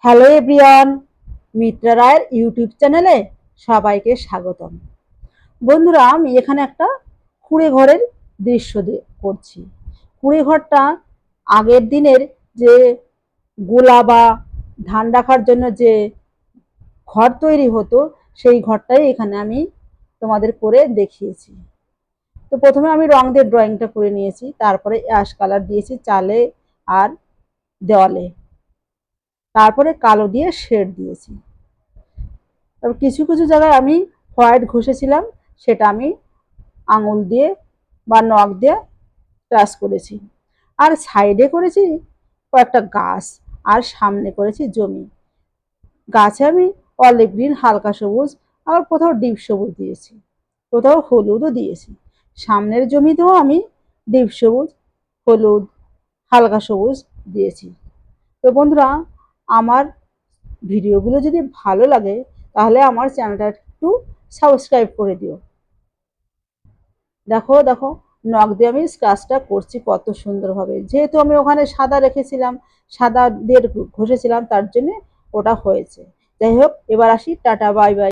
Hello everyone, Mitra রায়ের YouTube চ্যানেলে সবাইকে স্বাগতম। বন্ধুরা, আমি এখানে একটা কুঁড়ে ঘরের দৃশ্য করছি। কুঁড়ে ঘরটা আগের দিনের যে গোলা বা ধান রাখার জন্য যে ঘর তৈরি হতো, সেই ঘরটাই এখানে আমি তোমাদের করে দেখিয়েছি। তো প্রথমে আমি রং দিয়ে ড্রয়িংটা করে নিয়েছি, তারপরে অ্যাশ কালার দিয়েছি চালে আর দেওয়ালে, তারপরে কালো দিয়ে শেড দিয়েছি। তবে কিছু কিছু জায়গায় আমি হোয়াইট ঘষেছিলাম, সেটা আমি আঙুল দিয়ে বা নখ দিয়ে টাচ করেছি। আর সাইডে করেছি কয়েকটা গাছ, আর সামনে করেছি জমি। গাছে আমি অলিভ গ্রিন, হালকা সবুজ, আবার কোথাও ডিপ সবুজ দিয়েছি, কোথাও হলুদও দিয়েছি। সামনের জমিতেও আমি ডিপ সবুজ, হলুদ, হালকা সবুজ দিয়েছি। তো বন্ধুরা, আমার ভিডিওগুলো যদি ভালো লাগে তাহলে আমার চ্যানেলটা একটু সাবস্ক্রাইব করে দিও। দেখো দেখো, নখ দিয়ে আমি স্ক্রাচটা করছি কত সুন্দরভাবে। যেহেতু আমি ওখানে সাদা রেখেছিলাম, সাদা দিয়ে ঘষেছিলাম, তার জন্য ওটা হয়েছে। যাই হোক, এবার আসি, টাটা বাই বাই।